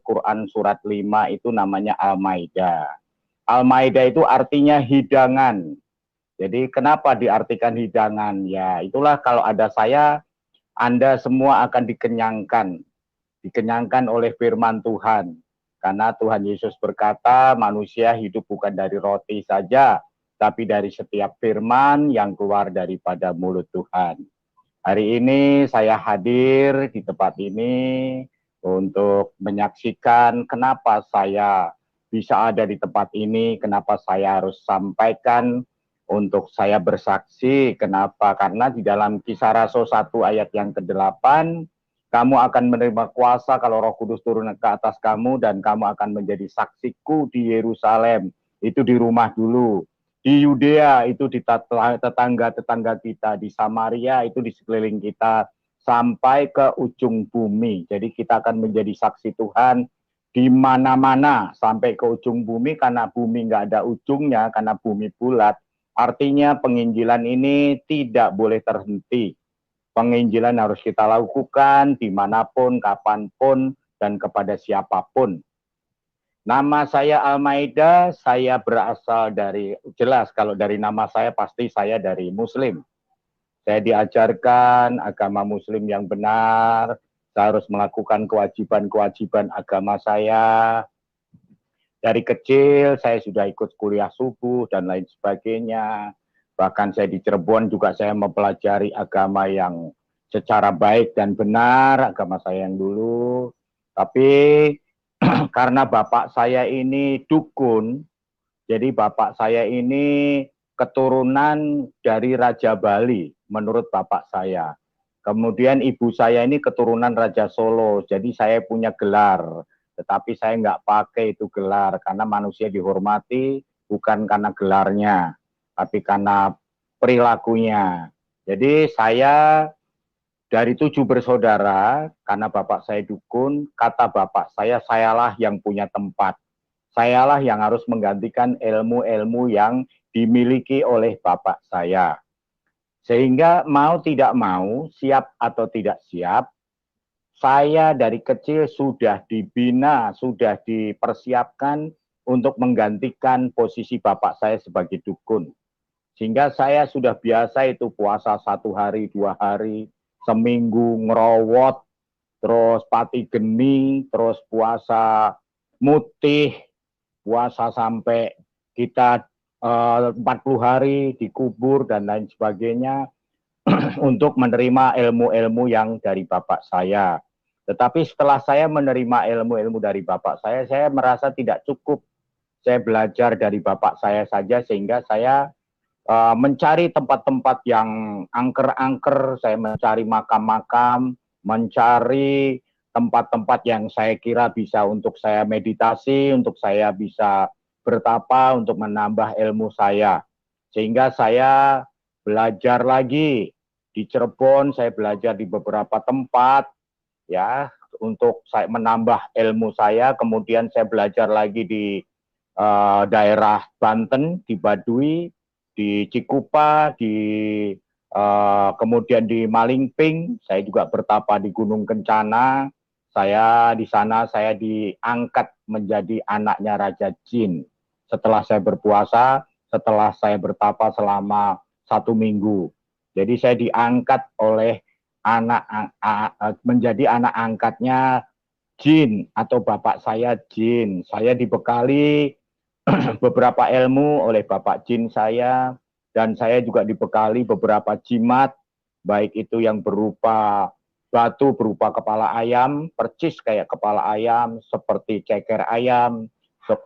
Quran surat 5 itu namanya Al-Maidah. Al-Maidah itu artinya hidangan. Jadi kenapa diartikan hidangan? Ya itulah kalau ada saya, Anda semua akan dikenyangkan oleh firman Tuhan. Karena Tuhan Yesus berkata, manusia hidup bukan dari roti saja, tapi dari setiap firman yang keluar daripada mulut Tuhan. Hari ini saya hadir di tempat ini untuk menyaksikan kenapa saya bisa ada di tempat ini, kenapa saya harus sampaikan untuk saya bersaksi. Kenapa? Karena di dalam Kisah Rasul 1 ayat yang ke-8, kamu akan menerima kuasa kalau Roh Kudus turun ke atas kamu dan kamu akan menjadi saksiku di Yerusalem. Itu di rumah dulu. Di Yudea itu di tetangga-tetangga kita. Di Samaria itu di sekeliling kita. Sampai ke ujung bumi. Jadi kita akan menjadi saksi Tuhan di mana-mana. Sampai ke ujung bumi karena bumi nggak ada ujungnya. Karena bumi bulat. Artinya penginjilan ini tidak boleh terhenti. Penginjilan harus kita lakukan dimanapun, kapanpun, dan kepada siapapun. Nama saya Al-Maidah, saya berasal dari, jelas kalau dari nama saya pasti saya dari Muslim. Saya diajarkan agama Muslim yang benar, saya harus melakukan kewajiban-kewajiban agama saya. Dari kecil saya sudah ikut kuliah subuh dan lain sebagainya. Bahkan saya di Cirebon juga saya mempelajari agama yang secara baik dan benar, agama saya yang dulu. Tapi karena bapak saya ini dukun, jadi bapak saya ini keturunan dari Raja Bali, menurut bapak saya. Kemudian ibu saya ini keturunan Raja Solo, jadi saya punya gelar. Tetapi saya nggak pakai itu gelar, karena manusia dihormati bukan karena gelarnya, tapi karena perilakunya. Jadi saya dari 7 bersaudara, karena bapak saya dukun, kata bapak saya, sayalah yang punya tempat. Sayalah yang harus menggantikan ilmu-ilmu yang dimiliki oleh bapak saya. Sehingga mau tidak mau, siap atau tidak siap, saya dari kecil sudah dibina, sudah dipersiapkan untuk menggantikan posisi bapak saya sebagai dukun. Sehingga saya sudah biasa itu puasa 1 hari, 2 hari, seminggu ngerowot, terus pati geni, terus puasa mutih, puasa sampai kita 40 hari dikubur dan lain sebagainya untuk menerima ilmu-ilmu yang dari bapak saya. Tetapi setelah saya menerima ilmu-ilmu dari bapak saya merasa tidak cukup. Saya belajar dari bapak saya saja sehingga saya mencari tempat-tempat yang angker-angker, saya mencari makam-makam, mencari tempat-tempat yang saya kira bisa untuk saya meditasi, untuk saya bisa bertapa, untuk menambah ilmu saya. Sehingga saya belajar lagi di Cirebon, saya belajar di beberapa tempat, ya, untuk saya menambah ilmu saya. Kemudian saya belajar lagi di daerah Banten, di Baduy, di Cikupa, kemudian di Malingping. Saya juga bertapa di Gunung Kencana. Saya di sana saya diangkat menjadi anaknya Raja Jin. Setelah saya berpuasa, setelah saya bertapa selama 1 minggu. Jadi saya diangkat oleh menjadi anak angkatnya Jin atau bapak saya Jin. Saya dibekali beberapa ilmu oleh bapak Jin saya, dan saya juga dibekali beberapa jimat, baik itu yang berupa batu berupa kepala ayam, percis kayak kepala ayam, seperti ceker ayam.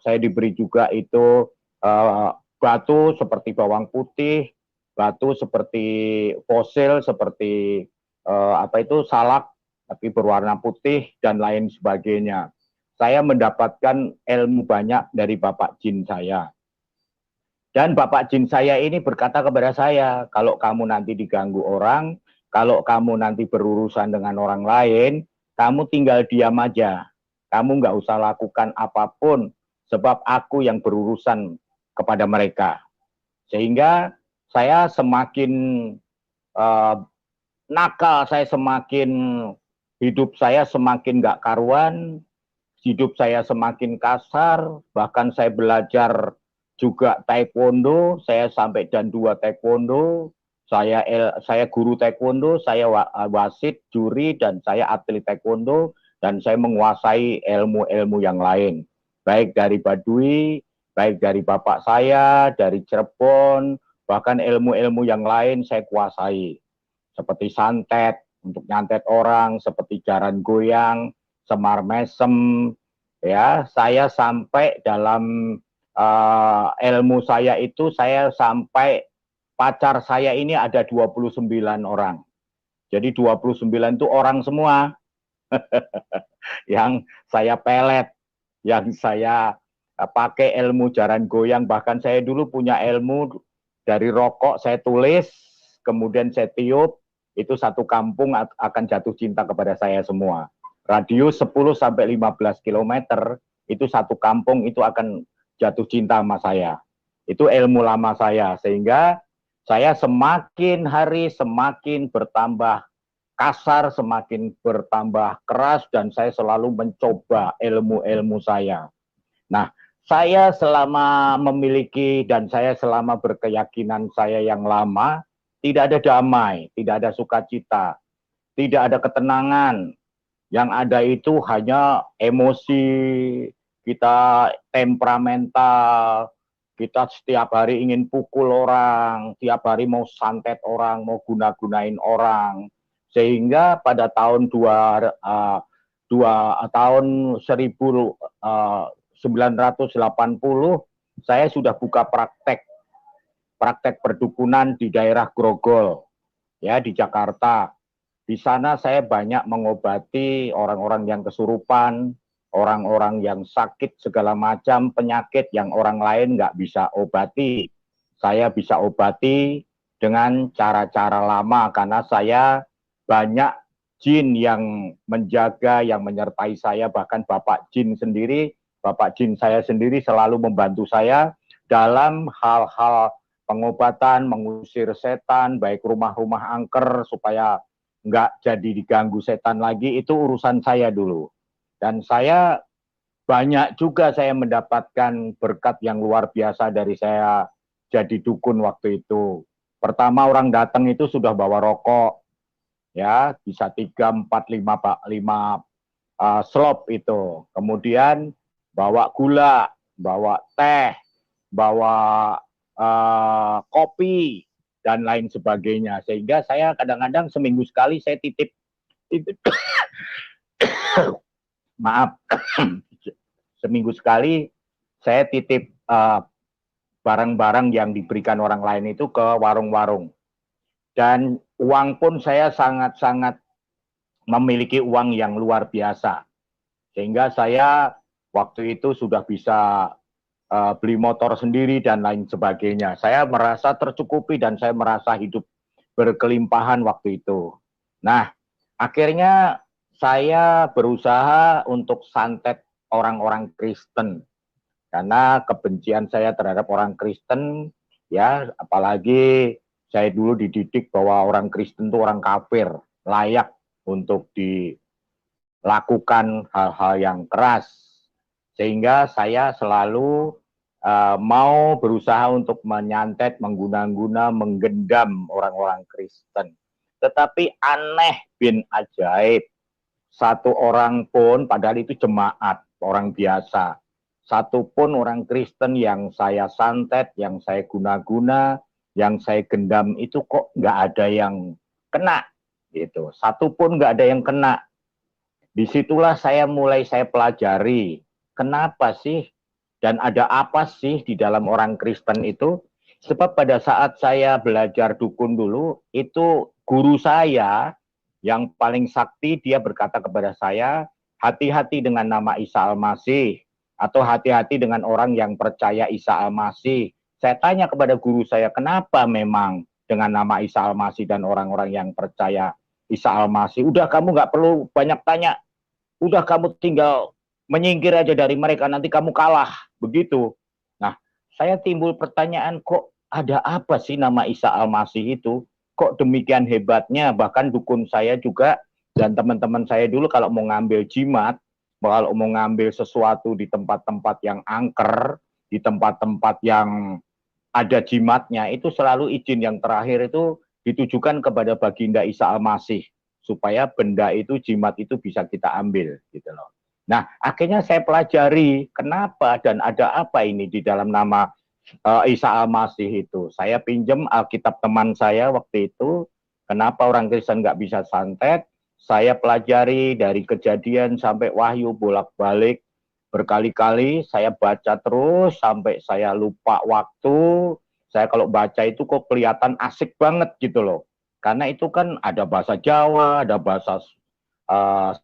Saya diberi juga itu batu seperti bawang putih, batu seperti fosil, seperti salak, tapi berwarna putih, dan lain sebagainya. Saya mendapatkan ilmu banyak dari bapak jin saya. Dan bapak jin saya ini berkata kepada saya, kalau kamu nanti diganggu orang, kalau kamu nanti berurusan dengan orang lain, kamu tinggal diam aja. Kamu nggak usah lakukan apapun, sebab aku yang berurusan kepada mereka. Sehingga saya semakin nakal, saya semakin hidup saya semakin nggak karuan, hidup saya semakin kasar, bahkan saya belajar juga taekwondo, saya sampai dan 2 taekwondo, saya guru taekwondo, saya wasit, juri, dan saya atlet taekwondo, dan saya menguasai ilmu-ilmu yang lain, baik dari Baduy, baik dari bapak saya, dari Cirebon, bahkan ilmu-ilmu yang lain saya kuasai, seperti santet, untuk nyantet orang, seperti jaran goyang, semar mesem, ya. Saya sampai dalam ilmu saya itu, saya sampai pacar saya ini ada 29 orang. Jadi 29 itu orang semua yang saya pelet, yang saya pakai ilmu jaran goyang. Bahkan saya dulu punya ilmu dari rokok, saya tulis, kemudian saya tiup, itu satu kampung akan jatuh cinta kepada saya semua. Radius 10 sampai 15 km, itu satu kampung itu akan jatuh cinta sama saya. Itu ilmu lama saya, sehingga saya semakin hari semakin bertambah kasar, semakin bertambah keras, dan saya selalu mencoba ilmu-ilmu saya. Nah, saya selama memiliki dan saya selama berkeyakinan saya yang lama, tidak ada damai, tidak ada sukacita, tidak ada ketenangan. Yang ada itu hanya emosi, kita temperamental, kita setiap hari ingin pukul orang, tiap hari mau santet orang, mau guna-gunain orang. Sehingga pada tahun 1980, saya sudah buka praktek perdukunan di daerah Grogol, ya, di Jakarta. Di sana saya banyak mengobati orang-orang yang kesurupan, orang-orang yang sakit segala macam penyakit yang orang lain nggak bisa obati. Saya bisa obati dengan cara-cara lama, karena saya banyak jin yang menjaga, yang menyertai saya. Bahkan Bapak Jin saya sendiri selalu membantu saya dalam hal-hal pengobatan, mengusir setan, baik rumah-rumah angker supaya nggak jadi diganggu setan lagi. Itu urusan saya dulu. Dan saya banyak juga saya mendapatkan berkat yang luar biasa dari saya jadi dukun waktu itu. Pertama orang datang itu sudah bawa rokok, ya, bisa 3, 4, 5 slop itu. Kemudian bawa gula, bawa teh, bawa kopi, dan lain sebagainya. Sehingga saya kadang-kadang seminggu sekali saya titip maaf, seminggu sekali saya titip barang-barang yang diberikan orang lain itu ke warung-warung. Dan uang pun saya sangat-sangat memiliki uang yang luar biasa. Sehingga saya waktu itu sudah bisa beli motor sendiri dan lain sebagainya. Saya merasa tercukupi dan saya merasa hidup berkelimpahan waktu itu. Nah, akhirnya saya berusaha untuk santet orang-orang Kristen. Karena kebencian saya terhadap orang Kristen, ya, apalagi saya dulu dididik bahwa orang Kristen itu orang kafir, layak untuk dilakukan hal-hal yang keras. Sehingga saya selalu mau berusaha untuk menyantet, mengguna-guna, menggendam orang-orang Kristen. Tetapi aneh bin ajaib, satu orang pun, padahal itu jemaat, orang biasa, satu pun orang Kristen yang saya santet, yang saya guna-guna, yang saya gendam itu kok nggak ada yang kena, gitu. Satu pun nggak ada yang kena. Disitulah saya pelajari, kenapa sih dan ada apa sih di dalam orang Kristen itu. Sebab pada saat saya belajar dukun dulu, itu guru saya yang paling sakti, dia berkata kepada saya, hati-hati dengan nama Isa Al-Masih, atau hati-hati dengan orang yang percaya Isa Al-Masih. Saya tanya kepada guru saya, kenapa memang dengan nama Isa Al-Masih dan orang-orang yang percaya Isa Al-Masih? Udah, kamu nggak perlu banyak tanya, udah kamu tinggal menyingkir aja dari mereka, nanti kamu kalah, begitu. Nah, saya timbul pertanyaan, kok ada apa sih nama Isa Al-Masih itu? Kok demikian hebatnya? Bahkan dukun saya juga dan teman-teman saya dulu kalau mau ngambil jimat, kalau mau ngambil sesuatu di tempat-tempat yang angker, di tempat-tempat yang ada jimatnya, itu selalu izin yang terakhir itu ditujukan kepada baginda Isa Al-Masih, supaya benda itu, jimat itu bisa kita ambil gitu loh. Nah, akhirnya saya pelajari kenapa dan ada apa ini di dalam nama Isa Al-Masih itu. Saya pinjam Alkitab teman saya waktu itu, kenapa orang Kristen nggak bisa santet. Saya pelajari dari Kejadian sampai Wahyu bolak-balik berkali-kali. Saya baca terus sampai saya lupa waktu. Saya kalau baca itu kok kelihatan asik banget gitu loh. Karena itu kan ada bahasa Jawa, ada bahasa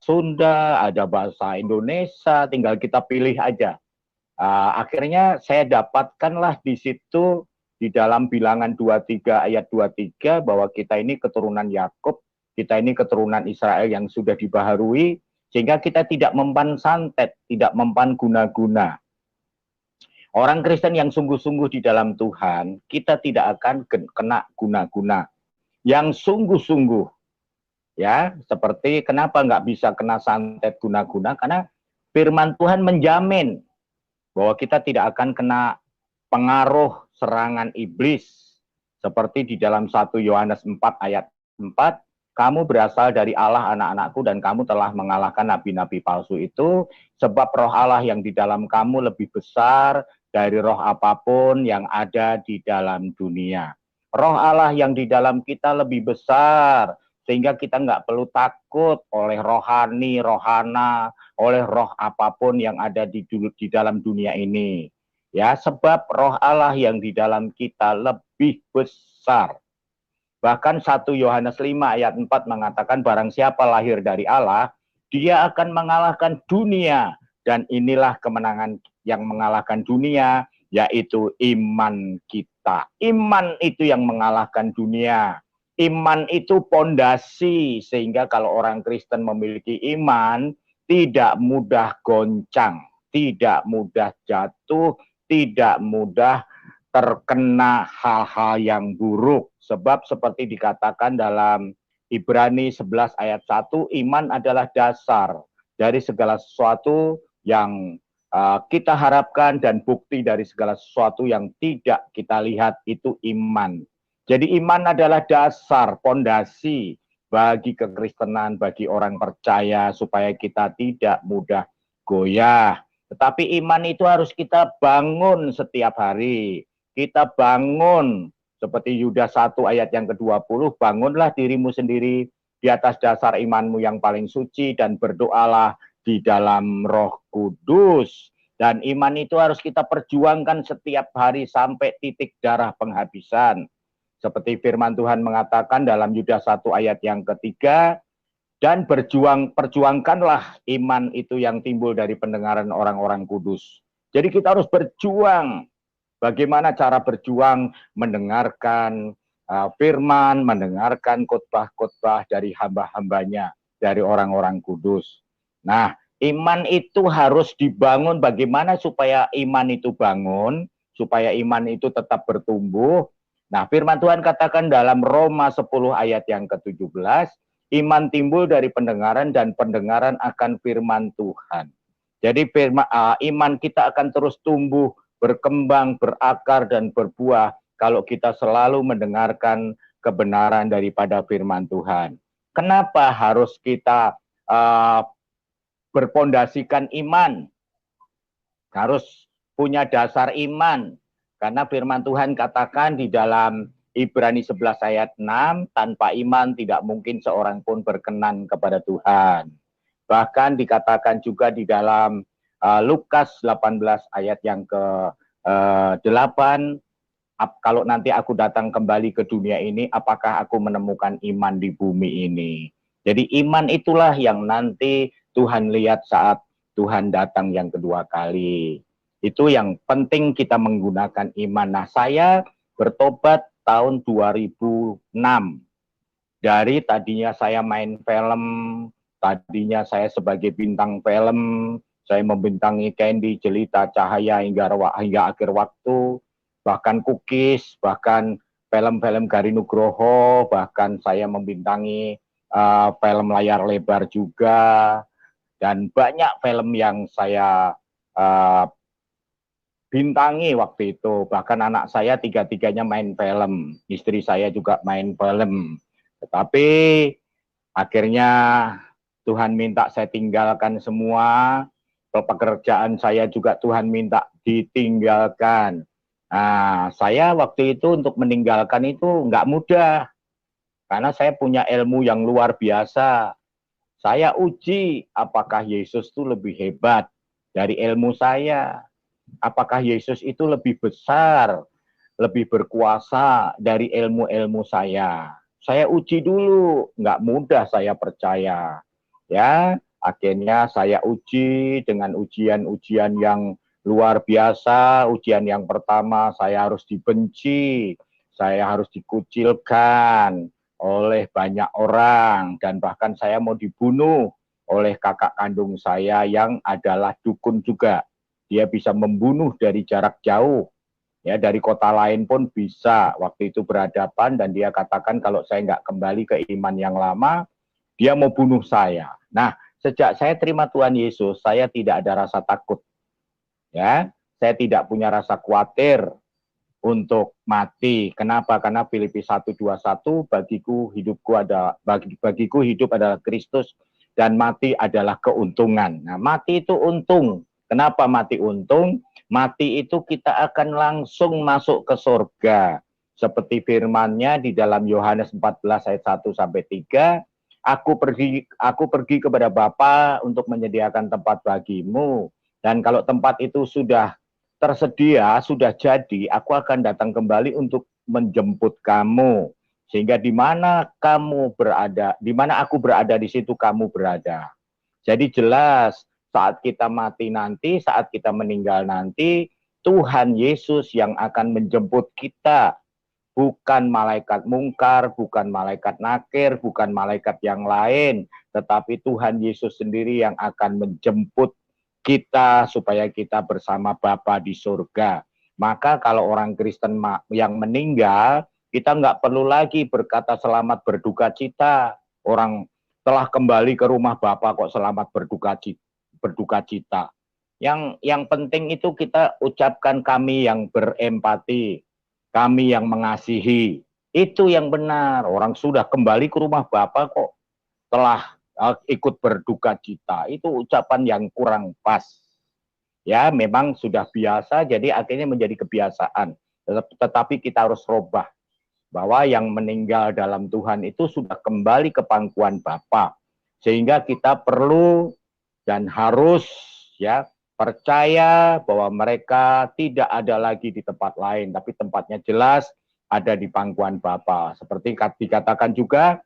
Sunda, ada bahasa Indonesia, tinggal kita pilih aja. Akhirnya saya dapatkanlah di situ di dalam Bilangan 23 ayat 23 bahwa kita ini keturunan Yakub, kita ini keturunan Israel yang sudah dibaharui, sehingga kita tidak mempan santet, tidak mempan guna-guna. Orang Kristen yang sungguh-sungguh di dalam Tuhan, kita tidak akan kena guna-guna. Yang sungguh-sungguh, ya, seperti kenapa nggak bisa kena santet guna-guna, karena firman Tuhan menjamin bahwa kita tidak akan kena pengaruh serangan iblis. Seperti di dalam 1 Yohanes 4 ayat 4, kamu berasal dari Allah anak-anakku dan kamu telah mengalahkan nabi-nabi palsu itu, sebab roh Allah yang di dalam kamu lebih besar dari roh apapun yang ada di dalam dunia. Roh Allah yang di dalam kita lebih besar, sehingga kita nggak perlu takut oleh rohani, rohana, oleh roh apapun yang ada di dalam dunia ini. Ya, sebab roh Allah yang di dalam kita lebih besar. Bahkan 1 Yohanes 5 ayat 4 mengatakan barang siapa lahir dari Allah, dia akan mengalahkan dunia. Dan inilah kemenangan yang mengalahkan dunia, yaitu iman kita. Iman itu yang mengalahkan dunia. Iman itu pondasi, sehingga kalau orang Kristen memiliki iman, tidak mudah goncang, tidak mudah jatuh, tidak mudah terkena hal-hal yang buruk. Sebab seperti dikatakan dalam Ibrani 11 ayat 1, iman adalah dasar dari segala sesuatu yang kita harapkan dan bukti dari segala sesuatu yang tidak kita lihat, itu iman. Jadi iman adalah dasar, pondasi bagi kekristenan, bagi orang percaya, supaya kita tidak mudah goyah. Tetapi iman itu harus kita bangun setiap hari. Kita bangun, seperti Yudas 1 ayat yang ke-20, bangunlah dirimu sendiri di atas dasar imanmu yang paling suci dan berdoalah di dalam Roh Kudus. Dan iman itu harus kita perjuangkan setiap hari sampai titik darah penghabisan. Seperti firman Tuhan mengatakan dalam Yudas 1 ayat yang ketiga, dan perjuangkanlah iman itu yang timbul dari pendengaran orang-orang kudus. Jadi kita harus berjuang. Bagaimana cara berjuang? Mendengarkan firman, mendengarkan khotbah-khotbah dari hamba-hambanya, dari orang-orang kudus. Nah, iman itu harus dibangun. Bagaimana supaya iman itu bangun, supaya iman itu tetap bertumbuh? Nah, firman Tuhan katakan dalam Roma 10 ayat yang ke-17, iman timbul dari pendengaran dan pendengaran akan firman Tuhan. Jadi iman kita akan terus tumbuh, berkembang, berakar, dan berbuah kalau kita selalu mendengarkan kebenaran daripada firman Tuhan. Kenapa harus kita berpondasikan iman? Harus punya dasar iman. Karena firman Tuhan katakan di dalam Ibrani 11 ayat 6, tanpa iman tidak mungkin seorang pun berkenan kepada Tuhan. Bahkan dikatakan juga di dalam Lukas 18 ayat yang ke-8, kalau nanti aku datang kembali ke dunia ini, apakah aku menemukan iman di bumi ini? Jadi iman itulah yang nanti Tuhan lihat saat Tuhan datang yang kedua kali. Itu yang penting kita menggunakan iman. Nah, saya bertobat tahun 2006. Dari tadinya saya main film, tadinya saya sebagai bintang film, saya membintangi Candy, Jelita, Cahaya hingga akhir waktu, bahkan Cookies, bahkan film-film Gari Nugroho, bahkan saya membintangi film layar lebar juga. Dan banyak film yang saya bintangi waktu itu. Bahkan anak saya tiga-tiganya main film. Istri saya juga main film. Tetapi akhirnya Tuhan minta saya tinggalkan semua. Pekerjaan saya juga Tuhan minta ditinggalkan. Nah, saya waktu itu untuk meninggalkan itu nggak mudah. Karena saya punya ilmu yang luar biasa. Saya uji apakah Yesus itu lebih hebat dari ilmu saya. Apakah Yesus itu lebih besar, lebih berkuasa dari ilmu-ilmu saya. Saya uji dulu, nggak mudah saya percaya. Ya, akhirnya saya uji dengan ujian-ujian yang luar biasa. Ujian yang pertama, saya harus dibenci, saya harus dikucilkan oleh banyak orang, dan bahkan saya mau dibunuh oleh kakak kandung saya yang adalah dukun juga. Dia bisa membunuh dari jarak jauh, ya, dari kota lain pun bisa. Waktu itu berhadapan dan dia katakan kalau saya nggak kembali ke iman yang lama, dia mau bunuh saya. Nah, sejak saya terima Tuhan Yesus, saya tidak ada rasa takut. Ya, saya tidak punya rasa khawatir untuk mati. Kenapa? Karena Filipi 1:21, bagiku hidup adalah Kristus dan mati adalah keuntungan. Nah, mati itu untung. Kenapa mati untung? Mati itu kita akan langsung masuk ke surga. Seperti firman-Nya di dalam Yohanes 14 ayat 1 sampai 3, aku pergi kepada Bapa untuk menyediakan tempat bagimu. Dan kalau tempat itu sudah tersedia, sudah jadi, aku akan datang kembali untuk menjemput kamu. Sehingga di mana kamu berada, di mana aku berada, di situ kamu berada. Jadi jelas, saat kita mati nanti, saat kita meninggal nanti, Tuhan Yesus yang akan menjemput kita. Bukan malaikat mungkar, bukan malaikat nakir, bukan malaikat yang lain. Tetapi Tuhan Yesus sendiri yang akan menjemput kita supaya kita bersama Bapa di surga. Maka kalau orang Kristen yang meninggal, kita nggak perlu lagi berkata selamat berduka cita. Orang telah kembali ke rumah Bapa kok selamat berduka cita. Yang penting itu kita ucapkan kami yang berempati, kami yang mengasihi. Itu yang benar. Orang sudah kembali ke rumah Bapa kok telah ikut berduka cita. Itu ucapan yang kurang pas. Ya, memang sudah biasa, jadi akhirnya menjadi kebiasaan. Tetapi kita harus robah bahwa yang meninggal dalam Tuhan itu sudah kembali ke pangkuan Bapa. Sehingga kita perlu dan harus, ya, percaya bahwa mereka tidak ada lagi di tempat lain, tapi tempatnya jelas ada di pangkuan Bapa. Seperti dikatakan juga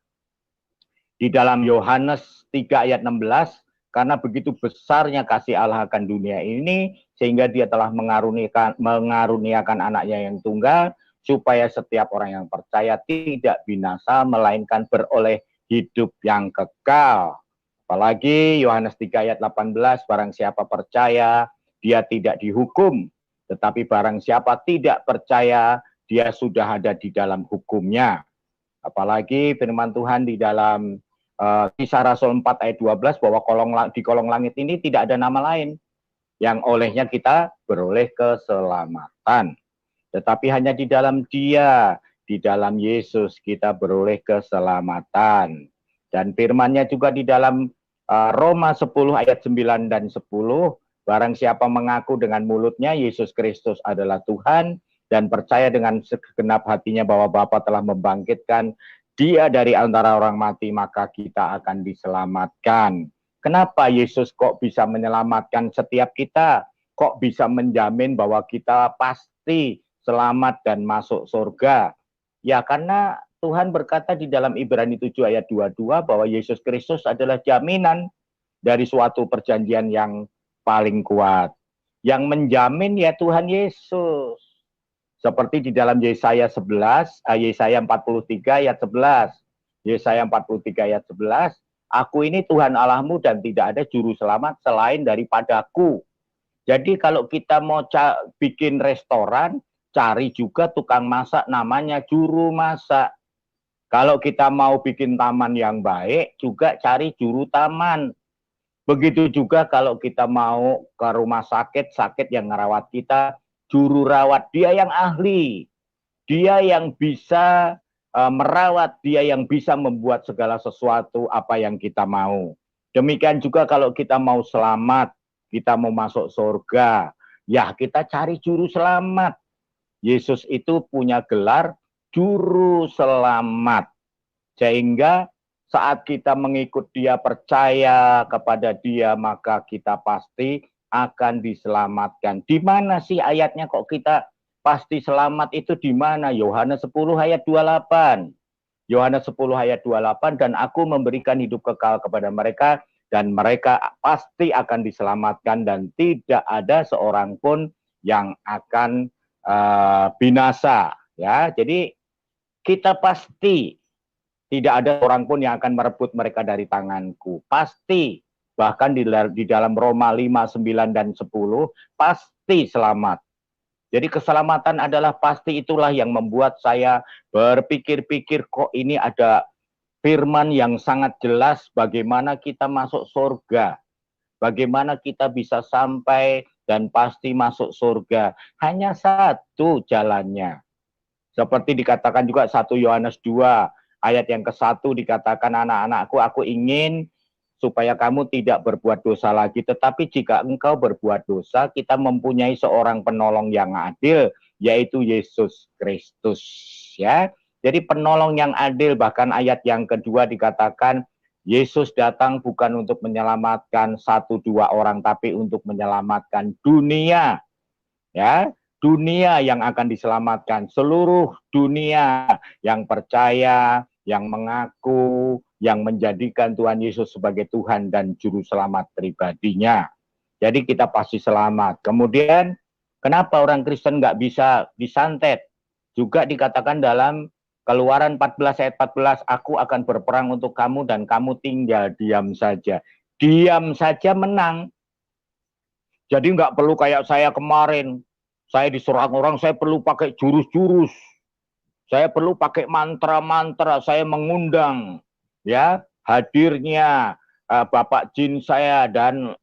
di dalam Yohanes 3 ayat 16, karena begitu besarnya kasih Allah akan dunia ini, sehingga dia telah mengaruniakan anaknya yang tunggal, supaya setiap orang yang percaya tidak binasa, melainkan beroleh hidup yang kekal. Apalagi Yohanes 3 ayat 18, barang siapa percaya, dia tidak dihukum. Tetapi barang siapa tidak percaya, dia sudah ada di dalam hukumnya. Apalagi firman Tuhan di dalam Kisah Rasul 4 ayat 12, bahwa di kolong langit ini tidak ada nama lain yang olehnya kita beroleh keselamatan. Tetapi hanya di dalam Dia, di dalam Yesus kita beroleh keselamatan. Dan firman-Nya juga di dalam Roma 10 ayat 9 dan 10, barang siapa mengaku dengan mulutnya Yesus Kristus adalah Tuhan, dan percaya dengan segenap hatinya bahwa Bapa telah membangkitkan Dia dari antara orang mati, maka kita akan diselamatkan. Kenapa Yesus kok bisa menyelamatkan setiap kita? Kok bisa menjamin bahwa kita pasti selamat dan masuk surga? Ya, karena Tuhan berkata di dalam Ibrani 7 ayat 22 bahwa Yesus Kristus adalah jaminan dari suatu perjanjian yang paling kuat. Yang menjamin ya Tuhan Yesus. Seperti di dalam Yesaya 11, Yesaya 43 ayat 11. Yesaya 43 ayat 11, aku ini Tuhan Allahmu dan tidak ada juru selamat selain daripadaku. Jadi kalau kita mau bikin restoran, cari juga tukang masak namanya juru masak. Kalau kita mau bikin taman yang baik, juga cari juru taman. Begitu juga kalau kita mau ke rumah sakit, sakit yang ngerawat kita, juru rawat, dia yang ahli, dia yang bisa merawat, dia yang bisa membuat segala sesuatu apa yang kita mau. Demikian juga kalau kita mau selamat, kita mau masuk surga, ya kita cari juru selamat. Yesus itu punya gelar juru selamat. Sehingga saat kita mengikut dia, percaya kepada dia, maka kita pasti akan diselamatkan. Di mana sih ayatnya kok kita pasti selamat itu di mana? Yohanes 10 ayat 28. Yohanes 10 ayat 28, dan aku memberikan hidup kekal kepada mereka, dan mereka pasti akan diselamatkan, dan tidak ada seorang pun yang akan binasa. Ya, jadi kita pasti tidak ada orang pun yang akan merebut mereka dari tanganku. Pasti. Bahkan di dalam Roma 5, 9, dan 10, pasti selamat. Jadi keselamatan adalah pasti, itulah yang membuat saya berpikir-pikir, kok ini ada firman yang sangat jelas bagaimana kita masuk surga. Bagaimana kita bisa sampai dan pasti masuk surga. Hanya satu jalannya. Seperti dikatakan juga 1 Yohanes 2 ayat yang ke-1 dikatakan, anak-anakku, aku ingin supaya kamu tidak berbuat dosa lagi. Tetapi jika engkau berbuat dosa, kita mempunyai seorang penolong yang adil, yaitu Yesus Kristus. Ya, jadi penolong yang adil. Bahkan ayat yang kedua dikatakan, Yesus datang bukan untuk menyelamatkan 1-2 orang, tapi untuk menyelamatkan dunia. Ya, dunia yang akan diselamatkan, seluruh dunia yang percaya, yang mengaku, yang menjadikan Tuhan Yesus sebagai Tuhan dan Juru Selamat pribadinya. Jadi kita pasti selamat. Kemudian, kenapa orang Kristen nggak bisa disantet? Juga dikatakan dalam Keluaran 14 ayat 14, aku akan berperang untuk kamu dan kamu tinggal diam saja. Diam saja menang. Jadi nggak perlu kayak saya kemarin. Saya diserang orang, saya perlu pakai jurus-jurus. Saya perlu pakai mantra-mantra, saya mengundang ya hadirnya Bapak Jin saya dan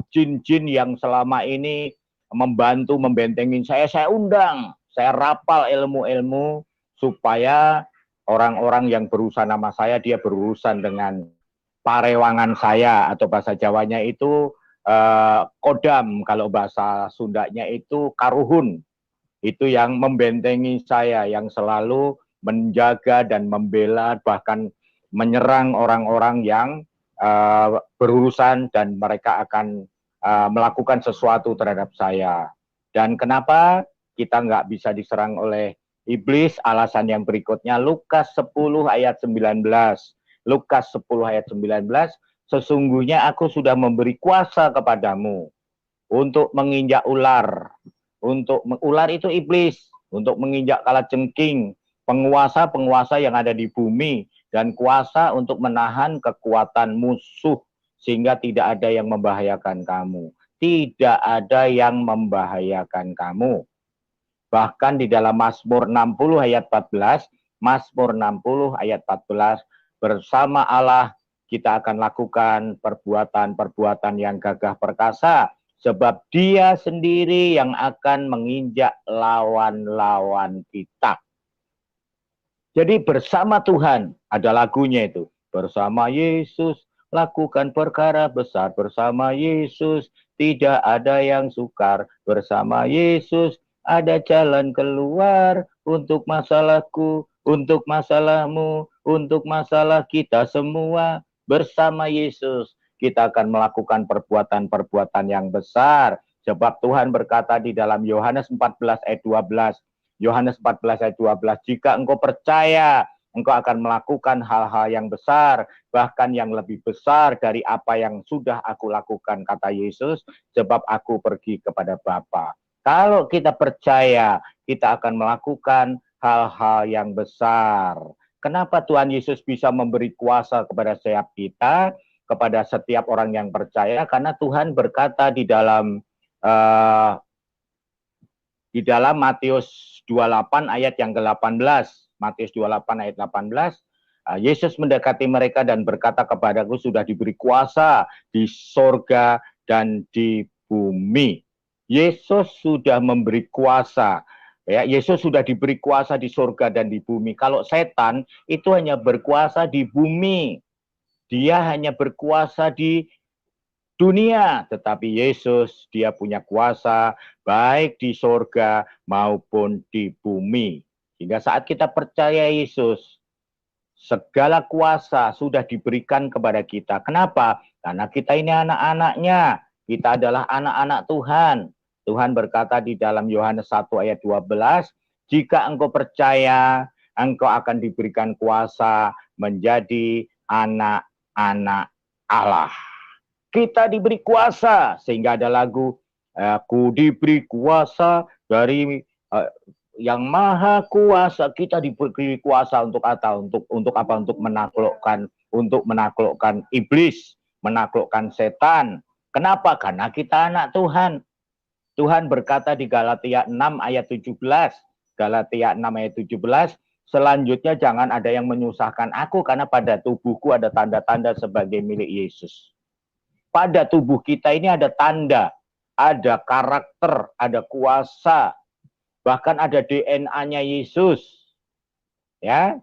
jin-jin yang selama ini membantu membentengin saya undang, saya rapal ilmu-ilmu supaya orang-orang yang berurusan nama saya, dia berurusan dengan parewangan saya, atau bahasa Jawanya itu kodam, kalau bahasa Sundanya itu karuhun. Itu yang membentengi saya, yang selalu menjaga dan membela, bahkan menyerang orang-orang yang berurusan dan mereka akan melakukan sesuatu terhadap saya. Dan kenapa kita nggak bisa diserang oleh iblis? Alasan yang berikutnya, Lukas 10 ayat 19. Lukas 10 ayat 19, sesungguhnya aku sudah memberi kuasa kepadamu untuk menginjak ular. Untuk ular itu iblis, untuk menginjak kalajengking, penguasa-penguasa yang ada di bumi, dan kuasa untuk menahan kekuatan musuh, sehingga tidak ada yang membahayakan kamu. Tidak ada yang membahayakan kamu. Bahkan di dalam Mazmur 60 ayat 14, Mazmur 60 ayat 14, bersama Allah kita akan lakukan perbuatan-perbuatan yang gagah perkasa, sebab dia sendiri yang akan menginjak lawan-lawan kita. Jadi bersama Tuhan, ada lagunya itu. Bersama Yesus, lakukan perkara besar. Bersama Yesus, tidak ada yang sukar. Bersama Yesus, ada jalan keluar untuk masalahku, untuk masalahmu, untuk masalah kita semua. Bersama Yesus, kita akan melakukan perbuatan-perbuatan yang besar. Sebab Tuhan berkata di dalam Yohanes 14 ayat 12, Yohanes 14 ayat 12, jika engkau percaya, engkau akan melakukan hal-hal yang besar, bahkan yang lebih besar dari apa yang sudah aku lakukan, kata Yesus, sebab aku pergi kepada Bapa. Kalau kita percaya, kita akan melakukan hal-hal yang besar. Kenapa Tuhan Yesus bisa memberi kuasa kepada setiap kita, kepada setiap orang yang percaya? Karena Tuhan berkata di dalam Matius 28 ayat yang ke-18. Matius 28 ayat 18, Yesus mendekati mereka dan berkata kepadaku, sudah diberi kuasa di sorga dan di bumi. Yesus sudah memberi kuasa. Ya, Yesus sudah diberi kuasa di sorga dan di bumi. Kalau setan itu hanya berkuasa di bumi. Dia hanya berkuasa di dunia, tetapi Yesus dia punya kuasa baik di sorga maupun di bumi. Hingga saat kita percaya Yesus, segala kuasa sudah diberikan kepada kita. Kenapa? Karena kita ini anak-anaknya. Kita adalah anak-anak Tuhan. Tuhan berkata di dalam Yohanes 1 ayat 12, jika engkau percaya, engkau akan diberikan kuasa menjadi anak-anak Allah. Kita diberi kuasa, sehingga ada lagu, aku diberi kuasa dari yang maha kuasa. Kita diberi kuasa untuk apa? Untuk apa? Untuk menaklukkan iblis, menaklukkan setan. Kenapa? Karena kita anak Tuhan. Tuhan berkata di Galatia 6 ayat 17. Galatia 6 ayat 17. Selanjutnya jangan ada yang menyusahkan aku, karena pada tubuhku ada tanda-tanda sebagai milik Yesus. Pada tubuh kita ini ada tanda, ada karakter, ada kuasa, bahkan ada DNA-nya Yesus. Ya.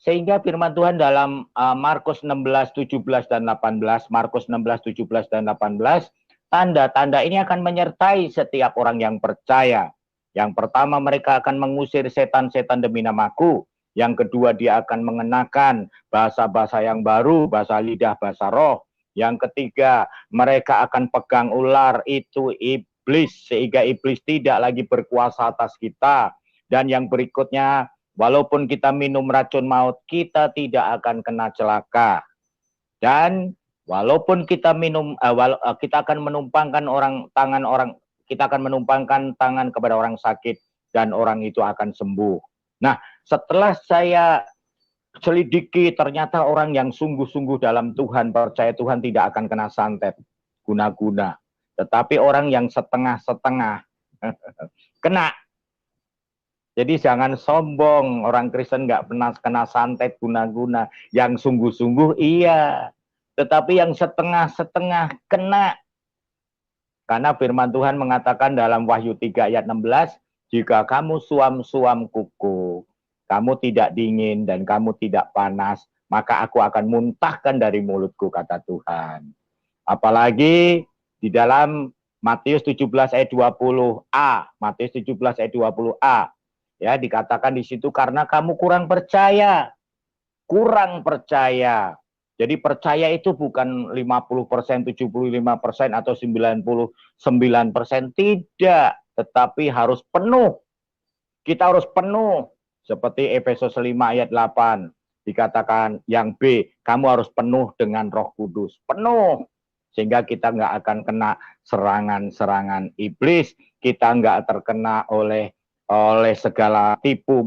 Sehingga firman Tuhan dalam Markus 16, 17 dan 18, Markus 16, 17 dan 18, tanda-tanda ini akan menyertai setiap orang yang percaya. Yang pertama, mereka akan mengusir setan-setan demi namaku. Yang kedua, dia akan mengenakan bahasa-bahasa yang baru, bahasa lidah, bahasa roh. Yang ketiga, mereka akan pegang ular, itu iblis, sehingga iblis tidak lagi berkuasa atas kita. Dan yang berikutnya, walaupun kita minum racun maut, kita tidak akan kena celaka. Dan walaupun kita kita akan menumpangkan kita akan menumpangkan tangan kepada orang sakit dan orang itu akan sembuh. Nah, setelah saya selidiki, ternyata orang yang sungguh-sungguh dalam Tuhan, percaya Tuhan, tidak akan kena santet, guna-guna. Tetapi orang yang setengah-setengah kena. Jadi jangan sombong, orang Kristen nggak pernah kena santet, guna-guna. Yang sungguh-sungguh iya, tetapi yang setengah-setengah kena. Karena firman Tuhan mengatakan dalam Wahyu 3 ayat 16, jika kamu suam-suam kuku, kamu tidak dingin dan kamu tidak panas, maka aku akan muntahkan dari mulutku, kata Tuhan. Apalagi di dalam Matius 17 ayat 20a, Matius 17 ayat 20a, ya, dikatakan di situ, karena kamu kurang percaya. Kurang percaya. Jadi percaya itu bukan 50%, 75% atau 99%, tidak, tetapi harus penuh. Kita harus penuh. Seperti Efesus 5 ayat 8 dikatakan yang B, kamu harus penuh dengan Roh Kudus. Penuh. Sehingga kita nggak akan kena serangan-serangan iblis, kita nggak terkena oleh segala tipu